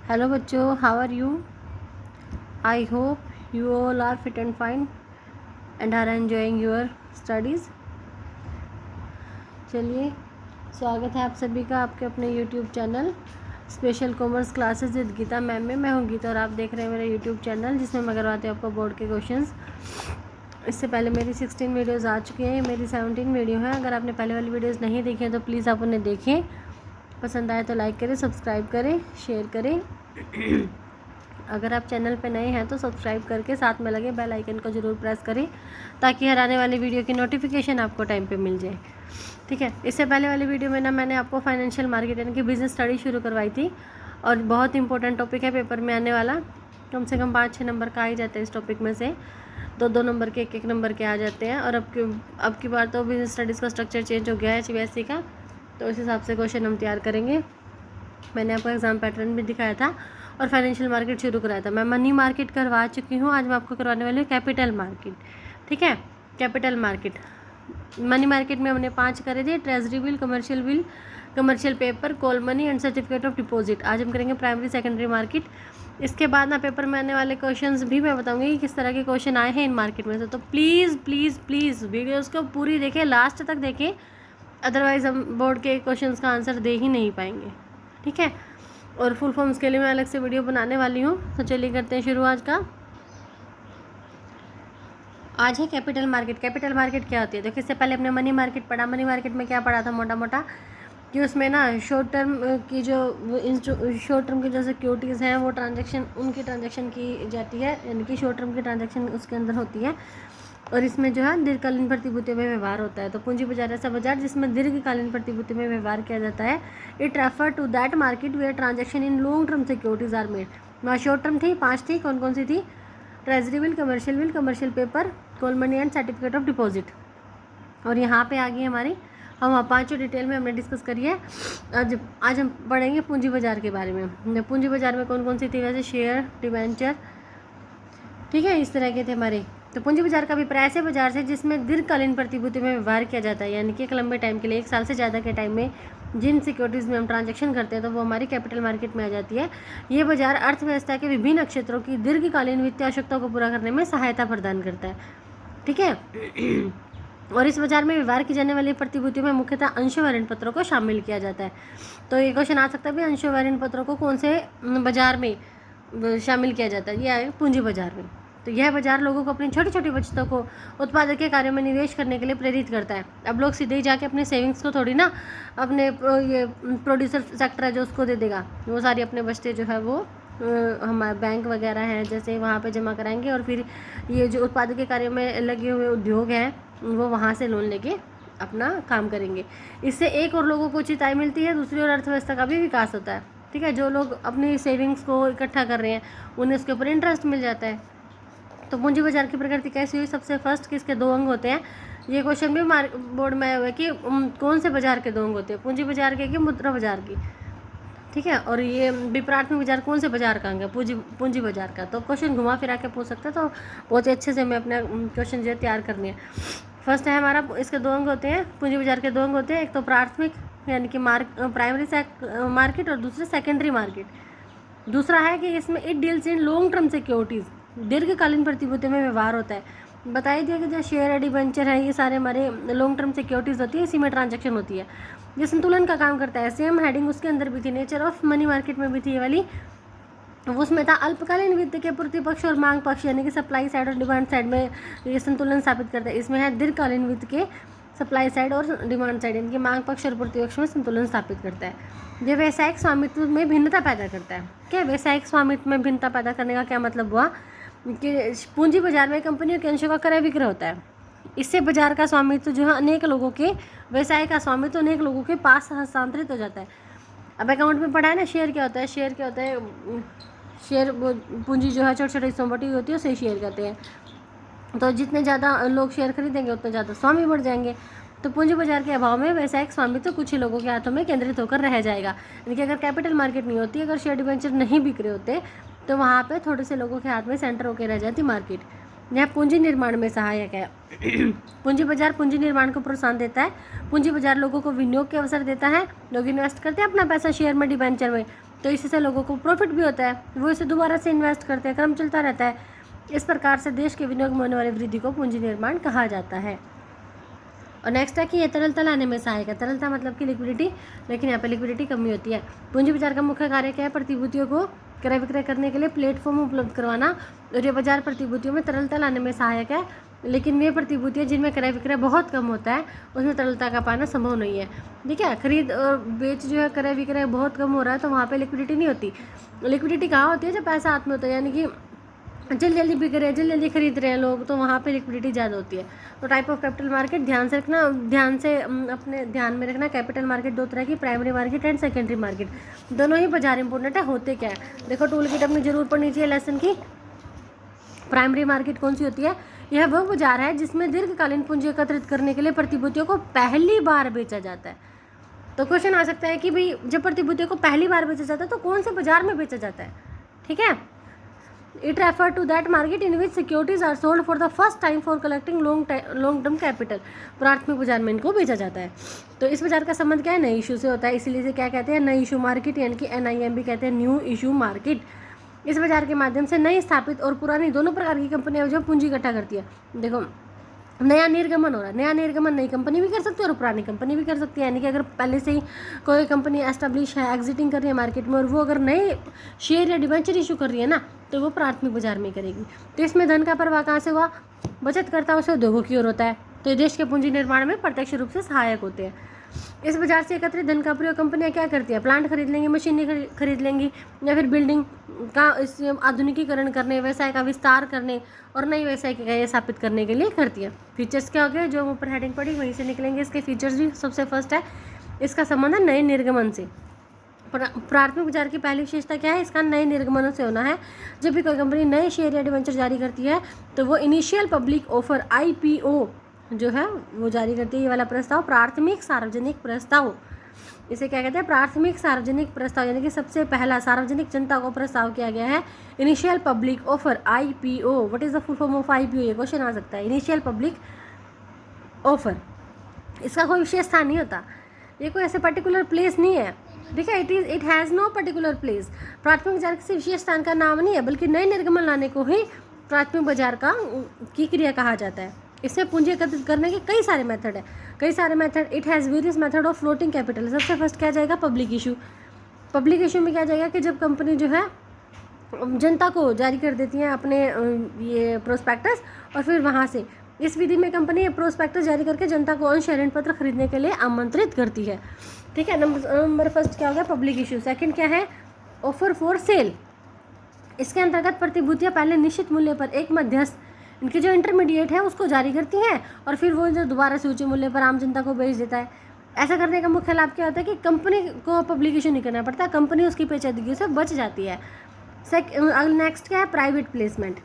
Hello बच्चों, how are you? I hope you all are fit and fine and are enjoying your studies. चलिए, स्वागत है आप सभी का आपके अपने YouTube channel special commerce classes with Geeta ma'am में। मैं हूँ गीता और आप देख रहे हैं मेरा YouTube चैनल जिसमें मैं करवाती हूँ आपको बोर्ड के क्वेश्चंस। इससे पहले मेरी 16 वीडियोज़ आ चुकी हैं, मेरी 17 वीडियो है। अगर आपने पहले वाली वीडियोज़ नहीं देखी हैं तो प्लीज़ आप उन्हें देखें, पसंद आए तो लाइक करें, सब्सक्राइब करें, शेयर करें। अगर आप चैनल पे नए हैं तो सब्सक्राइब करके साथ में लगे बेल आइकन को ज़रूर प्रेस करें ताकि हर आने वाली वीडियो की नोटिफिकेशन आपको टाइम पे मिल जाए। ठीक है, इससे पहले वाली वीडियो में ना मैंने आपको फाइनेंशियल मार्केट यानी कि बिजनेस स्टडी शुरू करवाई थी और बहुत इंपॉर्टेंट टॉपिक है, पेपर में आने वाला। कम से कम 5-6 नंबर का आ ही जाते हैं इस टॉपिक में से, 2-2 नंबर के, 1-1 नंबर के आ जाते हैं। और अब की बार तो बिजनेस स्टडीज़ का स्ट्रक्चर चेंज हो गया है CBSE का, तो इस हिसाब से क्वेश्चन हम तैयार करेंगे। मैंने आपको एग्जाम पैटर्न भी दिखाया था और फाइनेंशियल मार्केट शुरू कराया था। मैं मनी मार्केट करवा चुकी हूँ, आज मैं आपको करवाने वाली हूँ कैपिटल मार्केट। ठीक है, कैपिटल मार्केट। मनी मार्केट में हमने 5 करे थे, treasury bill, commercial bill, commercial paper, call money and certificate of deposit. आज हम करेंगे प्राइमरी सेकेंडरी मार्केट। इसके बाद ना पेपर में आने वाले क्वेश्चंस भी मैं बताऊंगी कि किस तरह के क्वेश्चन आए हैं इन मार्केट में से। तो प्लीज़ प्लीज़ प्लीज़ वीडियोज़ को पूरी देखें, लास्ट तक देखें, अदरवाइज़ हम बोर्ड के क्वेश्चंस का आंसर दे ही नहीं पाएंगे। ठीक है, और फुल फॉर्म्स के लिए मैं अलग से वीडियो बनाने वाली हूँ। तो चलिए करते हैं शुरू आज का। आज है कैपिटल मार्केट। कैपिटल मार्केट क्या होती है? देखिए, इससे पहले हमने मनी मार्केट पढ़ा। मनी मार्केट में क्या पढ़ा था मोटा मोटा कि उसमें ना शॉर्ट टर्म की जो सिक्योरिटीज़ हैं वो उनकी ट्रांजैक्शन की जाती है, यानी कि शॉर्ट टर्म की ट्रांजैक्शन उसके अंदर होती है। और इसमें जो है दीर्घकालीन प्रतिभूतियों में व्यवहार होता है। तो पूंजी बाजार ऐसा बाजार जिसमें दीर्घकालीन प्रतिभूति में व्यवहार किया जाता है। It refer to that market where transaction in long term securities are made. वहाँ शॉर्ट टर्म थी, 5 थी। कौन कौन सी थी? Treasury bill, commercial paper, call money and certificate of deposit. और यहाँ पे आ गई हमारी, हम 5 डिटेल में हमने डिस्कस करी है। आज हम पढ़ेंगे पूंजी बाजार के बारे में। पूंजी बाजार में कौन कौन सी थी? वैसे शेयर, डिवेंचर, ठीक है, इस तरह के थे हमारे। तो पूंजी बाजार का अभिप्राय ऐसे बाजार से जिसमें दीर्घकालीन प्रतिभूति में व्यवहार किया जाता है, यानी कि एक लंबे टाइम के लिए, 1 साल से ज़्यादा के टाइम में जिन सिक्योरिटीज़ में हम ट्रांजैक्शन करते हैं तो वो हमारी कैपिटल मार्केट में आ जाती है। ये बाजार अर्थव्यवस्था के विभिन्न क्षेत्रों की दीर्घकालीन वित्तीय आवश्यकताओं को पूरा करने में सहायता प्रदान करता है। ठीक है, और इस बाजार में व्यवहार की जाने वाली प्रतिभूतियों में मुख्यतः अंशों व ऋण पत्रों को शामिल किया जाता है। तो ये क्वेश्चन आ सकता है भी, अंशों व ऋण पत्रों को कौन से बाजार में शामिल किया जाता है? यह है पूंजी बाजार में। तो यह बाजार लोगों को अपनी छोटी छोटी बचतों को उत्पादक के कार्यों में निवेश करने के लिए प्रेरित करता है। अब लोग सीधे ही जाके अपने सेविंग्स को थोड़ी ना अपने ये प्रोड्यूसर सेक्टर है जो उसको दे देगा, वो सारी अपने बचतें जो है वो हमारे बैंक वगैरह हैं जैसे वहाँ पे जमा कराएंगे, और फिर ये जो उत्पादक के कार्यों में लगे हुए उद्योग हैं वो वहाँ से लोन लेके अपना काम करेंगे। इससे एक और लोगों को उचित आय मिलती है, दूसरी ओर अर्थव्यवस्था का भी विकास होता है। ठीक है, जो लोग अपनी सेविंग्स को इकट्ठा कर रहे हैं उन्हें उसके ऊपर इंटरेस्ट मिल जाता है। तो पूंजी बाजार की प्रकृति कैसी हुई? सबसे फर्स्ट कि इसके 2 अंग होते हैं। ये क्वेश्चन भी बोर्ड में आया हुआ है कि कौन से बाजार के 2 अंग होते हैं, पूंजी बाजार के कि मुद्रा बाजार की। ठीक है, और ये विपरात्मक बाजार कौन से बाजार का अंग है? पूंजी बाजार का। तो क्वेश्चन घुमा फिरा के पूछ सकते हैं, तो बहुत अच्छे से हमें अपना क्वेश्चन जो है तैयार करनी है। फर्स्ट है हमारा, इसके 2 अंग होते हैं, पूंजी बाजार के 2 अंग होते हैं। एक तो प्राथमिक यानी कि प्राइमरी मार्केट और दूसरे सेकेंडरी मार्केट। दूसरा है कि इसमें it deals in long term securities, दीर्घकालीन प्रतिभूतियों में व्यवहार होता है। बताई दिया कि जो शेयर है, डिबेंचर है, ये सारे हमारे लॉन्ग टर्म सिक्योरिटीज़ होती है, इसी में ट्रांजैक्शन होती है। ये संतुलन का काम करता है। सेम हेडिंग उसके अंदर भी थी, नेचर ऑफ मनी मार्केट में भी थी ये वाली। उसमें था अल्पकालीन वित्त के पूर्ति पक्ष और मांग पक्ष, यानी कि सप्लाई साइड और डिमांड साइड में ये संतुलन स्थापित करता है। इसमें है दीर्घकालीन वित्त के सप्लाई साइड और डिमांड साइड, यानी कि मांग पक्ष और पूर्ति पक्ष में संतुलन स्थापित करता है। ये व्यावसायिक स्वामित्व में भिन्नता पैदा करता है। क्या व्यावसायिक स्वामित्व में भिन्नता पैदा करने का क्या मतलब हुआ कि पूंजी बाजार में कंपनियों के अंशों का क्रय विक्रय होता है। इससे बाजार का स्वामित्व जो है अनेक लोगों के, व्यवसाय का स्वामित्व अनेक लोगों के पास हस्तांतरित हो जाता है। अब अकाउंट में पढ़ा है ना, शेयर क्या होता है? शेयर क्या होता है? शेयर पूंजी जो है छोटे छोटे हिस्सों में बटी होती है, उसे शेयर कहते हैं। तो जितने ज़्यादा लोग शेयर खरीदेंगे उतने ज़्यादा स्वामी बढ़ जाएंगे। तो पूंजी बाजार के अभाव में व्यवसायिक स्वामित्व कुछ ही लोगों के हाथों में केंद्रित होकर रह जाएगा। यानी कि अगर कैपिटल मार्केट नहीं होती, अगर शेयर डिबेंचर नहीं बिक रहे होते, तो वहाँ पे थोड़े से लोगों के हाथ में सेंटर होकर रह जाती मार्केट। यह पूंजी निर्माण में सहायक है। पूंजी बाजार पूंजी निर्माण को प्रोत्साहन देता है। पूंजी बाजार लोगों को विनियोग के अवसर देता है। लोग इन्वेस्ट करते हैं अपना पैसा शेयर में, डिबेंचर में, तो इससे लोगों को प्रॉफिट भी होता है, वो इसे दोबारा से इन्वेस्ट करते हैं, क्रम चलता रहता है। इस प्रकार से देश के विनियोग में होने वाली वृद्धि को पूंजी निर्माण कहा जाता है। और नेक्स्ट है कि ये तरलता लाने में सहायक है। तरलता मतलब कि लिक्विडिटी, लेकिन यहाँ पे लिक्विडिटी कमी होती है। पूंजी बाजार का मुख्य कार्य क्या है? प्रतिभूतियों को क्रय विक्रय करने के लिए प्लेटफॉर्म उपलब्ध करवाना, और ये बाजार प्रतिभूतियों में तरलता लाने में सहायक है। लेकिन वे प्रतिभूतियाँ जिनमें क्रय विक्रय बहुत कम होता है उसमें तरलता का पाना संभव नहीं है। ठीक है, खरीद और बेच जो है क्रय विक्रय बहुत कम हो रहा है तो वहाँ पे लिक्विडिटी नहीं होती। लिक्विडिटी कहाँ होती है? जब पैसा हाथ में होता है, यानी कि जल्दी जल्दी बिक रहे हैं, जल्दी जल्दी खरीद रहे हैं लोग, तो वहाँ पे लिक्विडिटी ज़्यादा होती है। तो टाइप ऑफ कैपिटल मार्केट ध्यान से रखना, अपने ध्यान में रखना। कैपिटल मार्केट दो तरह की, primary market and secondary market. दोनों ही बाजार इंपॉर्टेंट है। होते क्या है देखो, टूल किट अपनी जरूर पढ़नी चाहिए लेसन की। प्राइमरी मार्केट कौन सी होती है? यह वह बाजार है जिसमें दीर्घकालीन पूंजी एकत्रित करने के लिए प्रतिभूतियों को पहली बार बेचा जाता है। तो क्वेश्चन आ सकता है कि भाई जब प्रतिभूतियों को पहली बार बेचा जाता है तो कौन से बाजार में बेचा जाता है? ठीक है, it refer to that market in which securities are sold for the first time for collecting long term capital. प्राथमिक बाजार में इनको बेचा जाता है। तो इस बाजार का संबंध क्या है? नए इशू से होता है, इसीलिए इसे क्या कहते हैं? नई इशू मार्केट, यानी कि NIM कहते हैं, न्यू इशू मार्केट। इस बाजार के माध्यम से नई स्थापित और पुरानी दोनों प्रकार की कंपनियां जो पूंजी इकट्ठा करती है। देखो, नया निर्गमन हो रहा है। नया निर्गमन नई कंपनी भी कर सकती है और पुरानी कंपनी भी कर सकती है। यानी कि अगर पहले से ही कोई कंपनी एस्टेब्लिश है, एग्जिटिंग कर रही है मार्केट में, और वो अगर नए शेयर या डिबेंचर इशू कर रही है ना, तो वो प्राथमिक बाजार में करेगी। तो इसमें धन का प्रवाह कहाँ से हुआ? बचतकर्ताओं से उद्योगों की ओर होता है। तो ये देश के पूंजी निर्माण में प्रत्यक्ष रूप से सहायक होते हैं। इस बाजार से एकत्रित धन का प्रयोग कंपनियां क्या करती है? प्लांट खरीद लेंगी, मशीनें खरीद लेंगी, या फिर बिल्डिंग का आधुनिकीकरण करने, व्यवसाय का विस्तार करने और नई व्यवसाय की स्थापित करने के लिए करती है। फीचर्स क्या हो गए? जो हम ऊपर हेडिंग पढ़ी वहीं से निकलेंगे। इसके फीचर्स भी सबसे फर्स्ट है, इसका संबंध है नए निर्गमन से। प्राथमिक बाजार की पहली विशेषता क्या है? इसका नए निर्गमनों से होना है। जब भी कोई कंपनी नए शेयर या डिबेंचर जारी करती है तो वो इनिशियल पब्लिक ऑफर IPO जो है वो जारी करती है। ये वाला प्रस्ताव प्राथमिक सार्वजनिक प्रस्ताव, इसे क्या कहते हैं? प्राथमिक सार्वजनिक प्रस्ताव, यानी कि सबसे पहला सार्वजनिक जनता को प्रस्ताव किया गया है। Initial public offer IPO, what is the full form of IPO? ये क्वेश्चन आ सकता है। इनिशियल पब्लिक ऑफर, इसका कोई विशेष स्थान नहीं होता, ये कोई ऐसे पर्टिकुलर प्लेस नहीं है। ठीक है, it has no particular place. प्राथमिक बाजार किसी विशेष स्थान का नाम नहीं है, बल्कि नए निर्गमन लाने को ही प्राथमिक बाजार की क्रिया कहा जाता है। इसमें पूंजी एकत्रित करने के कई सारे मेथड है, कई सारे method. It has various method of floating capital. सबसे फर्स्ट क्या जाएगा? Public issue. पब्लिक इशू में क्या जाएगा कि जब कंपनी जो है जनता को जारी कर देती है अपने ये प्रोस्पेक्टस, और फिर वहाँ से इस विधि में कंपनी प्रोस्पेक्टस जारी करके जनता को अंश ऋण पत्र खरीदने के लिए आमंत्रित करती है। ठीक है, नंबर फर्स्ट क्या हो गया? Public issue. सेकंड क्या है? Offer for sale. इसके अंतर्गत प्रतिभूतियाँ पहले निश्चित मूल्य पर एक मध्यस्थ, इनके जो इंटरमीडिएट है उसको जारी करती हैं, और फिर वो जो दोबारा से ऊंचे मूल्य पर आम जनता को बेच देता है। ऐसा करने का मुख्य लाभ क्या होता है कि कंपनी को पब्लिक इशू नहीं करना पड़ता, कंपनी उसकी पेचीदगी से बच जाती है। नेक्स्ट क्या है? Private placement.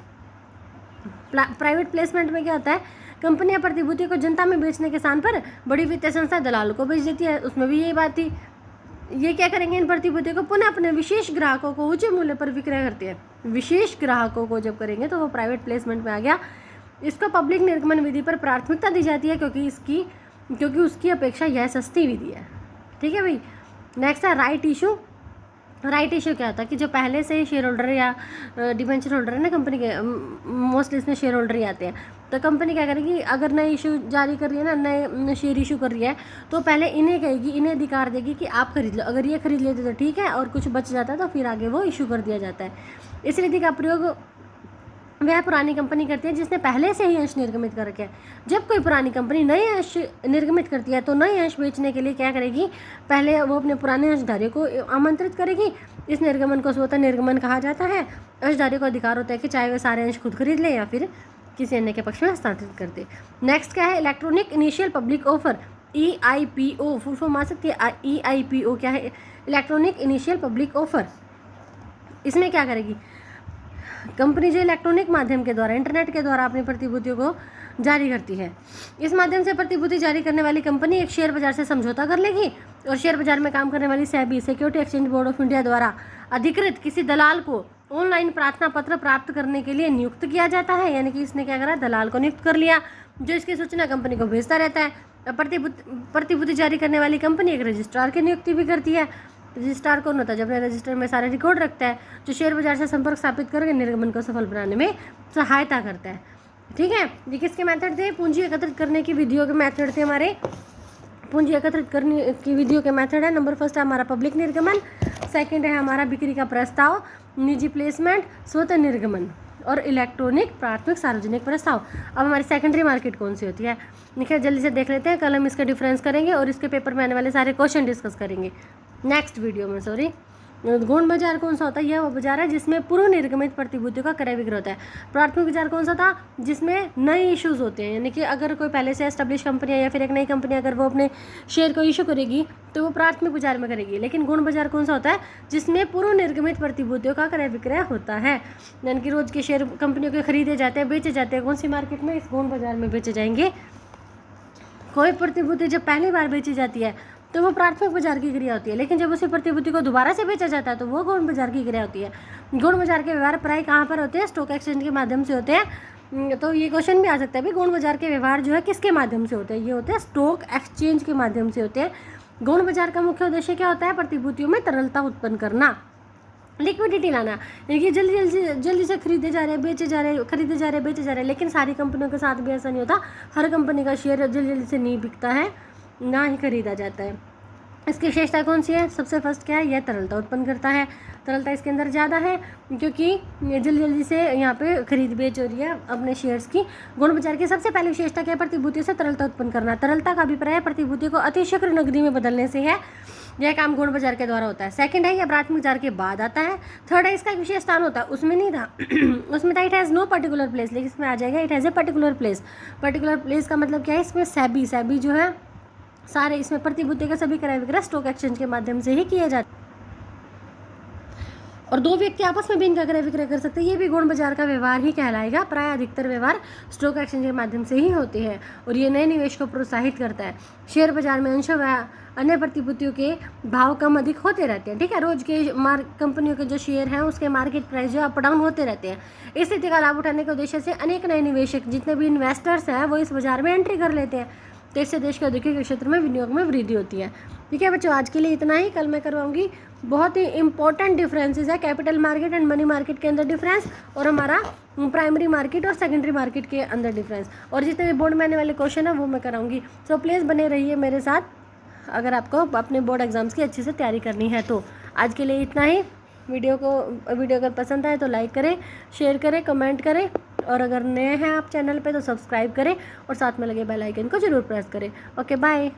प्राइवेट प्लेसमेंट में क्या होता है? कंपनियां प्रतिभूतियों को जनता में बेचने के स्थान पर बड़ी वित्तीय संस्था दलालों को बेच देती है। उसमें भी यही बात थी। ये क्या करेंगे? इन प्रतिभूतियों को पुनः अपने विशेष ग्राहकों को ऊंचे मूल्य पर विक्रय करते हैं। विशेष ग्राहकों को जब करेंगे तो वो प्राइवेट प्लेसमेंट में आ गया। इसको पब्लिक निर्गमन विधि पर प्राथमिकता दी जाती है क्योंकि उसकी अपेक्षा यह सस्ती विधि है। ठीक है भाई। नेक्स्ट है राइट इशू। राइट इशू क्या होता है कि जो पहले से ही शेयर होल्डर या डिबेंचर होल्डर है ना कंपनी के, मोस्टली इसमें शेयर होल्डर ही आते हैं, तो कंपनी क्या करेगी? अगर नए इशू जारी कर रही है ना, नए शेयर इशू कर रही है, तो पहले इन्हें कहेगी, इन्हें अधिकार देगी कि आप खरीद लो। अगर ये खरीद लेते तो ठीक है, और कुछ बच जाता है तो फिर आगे वो इशू कर दिया जाता है। इस विधि का प्रयोग वह पुरानी कंपनी करती है जिसने पहले से ही अंश निर्गमित कर रखे हैं। जब कोई पुरानी कंपनी नए अंश निर्गमित करती है तो नए अंश बेचने के लिए क्या करेगी? पहले वो अपने पुराने अंशधारियों को आमंत्रित करेगी। इस निर्गमन को स्वतः निर्गमन कहा जाता है। अंशधारियों को अधिकार होता है कि चाहे वे सारे अंश खुद खरीद ले या फिर किसी अन्य के पक्ष में हस्तांतरित कर दे। नेक्स्ट क्या है? Electronic initial public offer, EIPO। Full form आ सकती है EIPO। क्या है? Electronic initial public offer. इसमें क्या करेगी? कंपनी जो इलेक्ट्रॉनिक माध्यम के द्वारा, इंटरनेट के द्वारा अपनी प्रतिभूतियों को जारी करती है। इस माध्यम से प्रतिभूति जारी करने वाली कंपनी एक शेयर बाजार से समझौता कर लेगी, और शेयर बाजार में काम करने वाली SEBI, security exchange board of India द्वारा अधिकृत किसी दलाल को ऑनलाइन प्रार्थना पत्र प्राप्त करने के लिए नियुक्त किया जाता है। यानी कि इसने क्या करा? दलाल को नियुक्त कर लिया, जो इसकी सूचना कंपनी को भेजता रहता है। प्रतिभूति जारी करने वाली कंपनी एक रजिस्ट्रार की नियुक्ति भी करती है। रजिस्ट्रार कौन होता है? जो अपने रजिस्टर में सारे रिकॉर्ड रखता है, जो शेयर बाजार से संपर्क स्थापित करके निर्गमन को सफल बनाने में सहायता करता है। ठीक है, ये किसके मेथड थे? पूंजी एकत्रित करने की विधियों के मेथड थे हमारे। पूंजी एकत्रित करने की विधियों के मेथड है, नंबर फर्स्ट है हमारा पब्लिक निर्गमन, सेकंड है हमारा बिक्री का प्रस्ताव, निजी प्लेसमेंट, स्वतः निर्गमन और इलेक्ट्रॉनिक प्राथमिक सार्वजनिक प्रस्ताव। अब हमारी सेकेंडरी मार्केट कौन सी होती है? देखिए जल्दी से देख लेते हैं, कल हम इसका डिफरेंस करेंगे और इसके पेपर में आने वाले सारे क्वेश्चन डिस्कस करेंगे नेक्स्ट वीडियो में। सॉरी, गौण बाजार कौन सा होता है? यह वो बाजार है जिसमें पूर्व निर्गमित प्रतिभूतियों का क्रय विक्रय होता है। प्राथमिक बाजार कौन सा था? जिसमें नए इश्यूज होते हैं, यानी कि अगर कोई पहले से एस्टेब्लिश कंपनी या फिर एक नई कंपनी अगर वो अपने शेयर को इशू करेगी तो वो प्राथमिक बाजार में करेगी। लेकिन गौण बाजार कौन सा होता है? जिसमें पूर्व निर्गमित प्रतिभूतियों का क्रय विक्रय होता है, यानी कि रोज के शेयर कंपनियों के खरीदे जाते हैं, बेचे जाते हैं। कौन सी मार्केट में? इस गौण बाजार में बेचे जाएंगे। कोई प्रतिभूति जब पहली बार बेची जाती है तो वो प्राथमिक बाजार की क्रिया होती है, लेकिन जब उसी प्रतिभूति को दोबारा से बेचा जाता है तो वो गौण बाजार की क्रिया होती है। गौण बाजार के व्यवहार प्राय कहाँ पर होते हैं? स्टॉक एक्सचेंज के माध्यम से होते हैं। तो ये क्वेश्चन भी आ सकता है भी, गौण बाजार के व्यवहार जो है किसके माध्यम से होते हैं? ये होते हैं स्टॉक एक्सचेंज के माध्यम से होते हैं। गौण बाजार का मुख्य उद्देश्य क्या होता है? प्रतिभूतियों में तरलता उत्पन्न करना, लिक्विडिटी लाना। देखिए जल्दी से खरीदे जा रहे हैं, बेचे जा रहे हैं, खरीदे जा रहे हैं, बेचे जा रहे हैं। लेकिन सारी कंपनियों के साथ भी ऐसा नहीं होता, हर कंपनी का शेयर जल्दी से नहीं बिकता है, ना ही खरीदा जाता है। इसकी विशेषता कौन सी है? सबसे फर्स्ट क्या है? यह तरलता उत्पन्न करता है। तरलता इसके अंदर ज़्यादा है क्योंकि जल्दी से यहाँ पे खरीद बेच हो रही है अपने शेयर्स की। गौण बाजार की सबसे पहली विशेषता क्या है? प्रतिभूतियों से तरलता उत्पन्न करना। तरलता का अभिप्राय प्रतिभूति को अतिशीघ्र नकदी में बदलने से है। यह काम गौण बाजार के द्वारा होता है। सेकंड है, यह प्राथमिक बाजार के बाद आता है। थर्ड है, इसका एक विशेष स्थान होता है, उसमें नहीं था उसमें था it has no particular place, लेकिन इसमें आ जाएगा it has a particular place. Particular place का मतलब क्या है? इसमें सेबी जो है सारे इसमें प्रतिभूति का सभी क्रय विक्रय स्टॉक एक्सचेंज के माध्यम से ही किया जाता है और दो व्यक्ति आपस में भी इनका क्रय विक्रय कर सकते हैं। ये भी गौण बाजार का व्यवहार ही कहलाएगा। प्राय अधिकतर व्यवहार स्टॉक एक्सचेंज के माध्यम से ही होते हैं और ये नए निवेश को प्रोत्साहित करता है। शेयर बाजार में अंशों व अन्य प्रतिभूतियों के भाव कम अधिक होते रहते हैं। ठीक है, रोज के कंपनियों के जो शेयर हैं उसके मार्केट प्राइस जो अप डाउन होते रहते हैं। इस स्थिति का लाभ उठाने के उद्देश्य से अनेक नए निवेशक, जितने भी इन्वेस्टर्स हैं, वो इस बाजार में एंट्री कर लेते हैं। तो इससे देश के औद्योगिक क्षेत्र में विनियोग में वृद्धि होती है। ठीक है बच्चों, आज के लिए इतना ही। कल मैं करवाऊंगी बहुत ही इंपॉर्टेंट डिफरेंसेस है capital market and money market के अंदर डिफरेंस, और हमारा प्राइमरी मार्केट और सेकेंडरी मार्केट के अंदर डिफरेंस, और जितने भी बोर्ड में आने वाले क्वेश्चन है वो मैं कराऊंगी। सो प्लीज़ बने रहिए मेरे साथ अगर आपको अपने बोर्ड एग्जाम्स की अच्छे से तैयारी करनी है तो। आज के लिए इतना ही। वीडियो अगर पसंद आए तो लाइक करें, शेयर करें, कमेंट करें, और अगर नए हैं आप चैनल पे तो सब्सक्राइब करें और साथ में लगे बेल आइकन को जरूर प्रेस करें। Okay, bye.